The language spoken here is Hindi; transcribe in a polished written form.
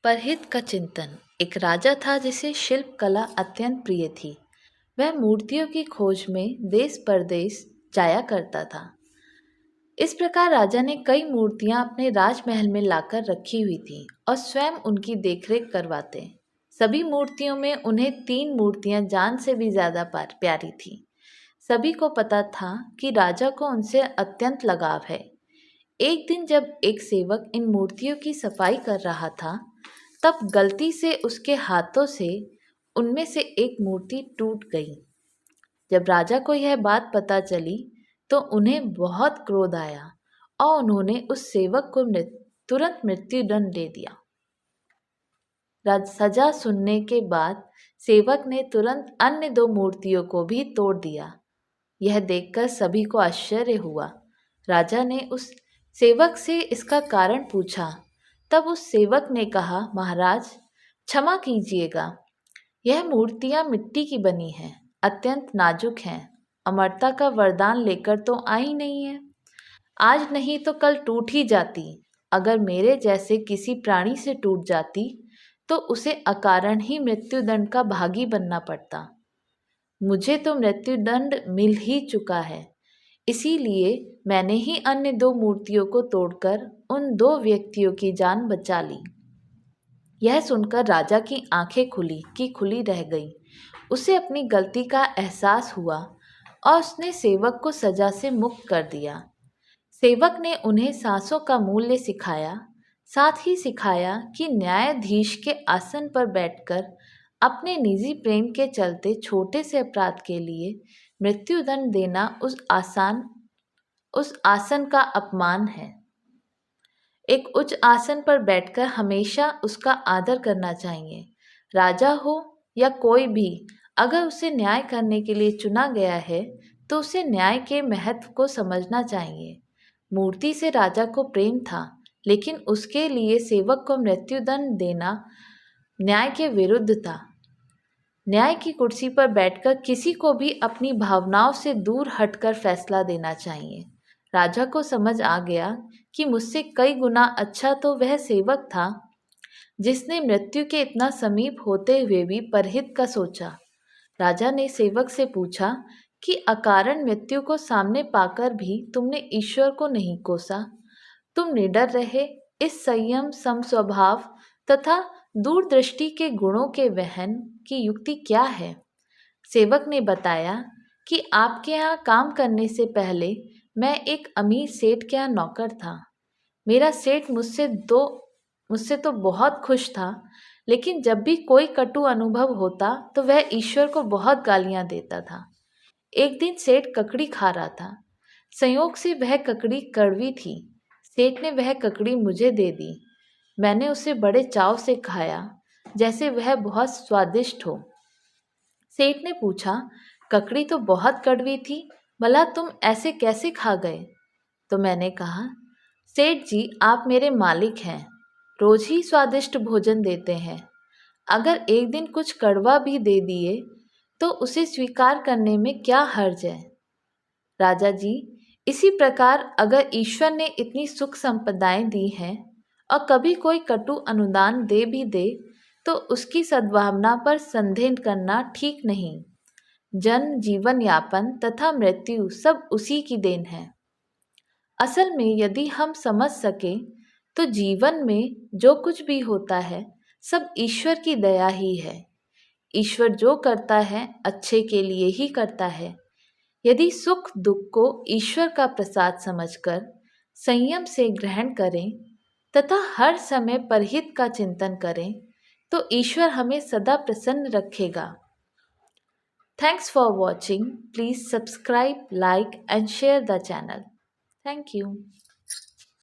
परहित का चिंतन। एक राजा था जिसे शिल्प कला अत्यंत प्रिय थी। वह मूर्तियों की खोज में देश परदेश जाया करता था। इस प्रकार राजा ने कई मूर्तियां अपने राजमहल में लाकर रखी हुई थी और स्वयं उनकी देखरेख करवाते। सभी मूर्तियों में उन्हें 3 मूर्तियां जान से भी ज्यादा प्यारी थी। सभी को पता था कि राजा को उनसे अत्यंत लगाव है। एक दिन जब एक सेवक इन मूर्तियों की सफाई कर रहा था, तब गलती से उसके हाथों से उनमें से एक मूर्ति टूट गई। जब राजा को यह बात पता चली तो उन्हें बहुत क्रोध आया और उन्होंने उस सेवक को तुरंत मृत्युदंड दे दिया। सजा सुनने के बाद सेवक ने तुरंत अन्य 2 मूर्तियों को भी तोड़ दिया। यह देखकर सभी को आश्चर्य हुआ। राजा ने उस सेवक से इसका कारण पूछा। तब उस सेवक ने कहा, महाराज क्षमा कीजिएगा, यह मूर्तियां मिट्टी की बनी हैं, अत्यंत नाजुक हैं, अमरता का वरदान लेकर तो आई नहीं है। आज नहीं तो कल टूट ही जाती। अगर मेरे जैसे किसी प्राणी से टूट जाती तो उसे अकारण ही मृत्युदंड का भागी बनना पड़ता। मुझे तो मृत्युदंड मिल ही चुका है, इसीलिए मैंने ही अन्य 2 मूर्तियों को तोड़कर उन 2 व्यक्तियों की जान बचा ली। यह सुनकर राजा की आंखें खुली रह गई। उसे अपनी गलती का एहसास हुआ और उसने सेवक को सजा से मुक्त कर दिया। सेवक ने उन्हें सांसों का मूल्य सिखाया, साथ ही सिखाया कि न्यायाधीश के आसन पर बैठकर अपने निजी प्रेम के चलते छोटे से अपराध के लिए मृत्युदंड देना उस आसन का अपमान है। एक उच्च आसन पर बैठकर हमेशा उसका आदर करना चाहिए। राजा हो या कोई भी, अगर उसे न्याय करने के लिए चुना गया है तो उसे न्याय के महत्व को समझना चाहिए। मूर्ति से राजा को प्रेम था, लेकिन उसके लिए सेवक को मृत्युदंड देना न्याय के विरुद्ध था। न्याय की कुर्सी पर बैठकर किसी को भी अपनी भावनाओं से दूर हटकर फैसला देना चाहिए। राजा को समझ आ गया कि मुझसे कई गुना अच्छा तो वह सेवक था जिसने मृत्यु के इतना समीप होते हुए भी परहित का सोचा। राजा ने सेवक से पूछा कि अकारण मृत्यु को सामने पाकर भी तुमने ईश्वर को नहीं कोसा। तुम निडर रहे। इस संयम, समस्वभाव तथा दूरदृष्टि के गुणों के वहन की युक्ति क्या है? सेवक ने बताया कि आपके यहाँ काम करने से पहले मैं एक अमीर सेठ के यहाँ नौकर था। मेरा सेठ मुझसे तो बहुत खुश था, लेकिन जब भी कोई कटु अनुभव होता तो वह ईश्वर को बहुत गालियाँ देता था। एक दिन सेठ ककड़ी खा रहा था। संयोग से वह ककड़ी कड़वी थी। सेठ ने वह ककड़ी मुझे दे दी। मैंने उसे बड़े चाव से खाया, जैसे वह बहुत स्वादिष्ट हो। सेठ ने पूछा, ककड़ी तो बहुत कड़वी थी, भला तुम ऐसे कैसे खा गए? तो मैंने कहा, सेठ जी आप मेरे मालिक हैं, रोज ही स्वादिष्ट भोजन देते हैं। अगर एक दिन कुछ कड़वा भी दे दिए तो उसे स्वीकार करने में क्या हर्ज है? राजा जी, इसी प्रकार अगर ईश्वर ने इतनी सुख संपदाएं दी हैं और कभी कोई कटु अनुदान दे भी दे तो उसकी सद्भावना पर संदेह करना ठीक नहीं। जन्म, जीवन यापन तथा मृत्यु सब उसी की देन है। असल में यदि हम समझ सके तो जीवन में जो कुछ भी होता है सब ईश्वर की दया ही है। ईश्वर जो करता है अच्छे के लिए ही करता है। यदि सुख दुख को ईश्वर का प्रसाद समझकर संयम से ग्रहण करें तथा हर समय परहित का चिंतन करें तो ईश्वर हमें सदा प्रसन्न रखेगा। Thanks for watching. Please subscribe, like and share the channel. Thank you.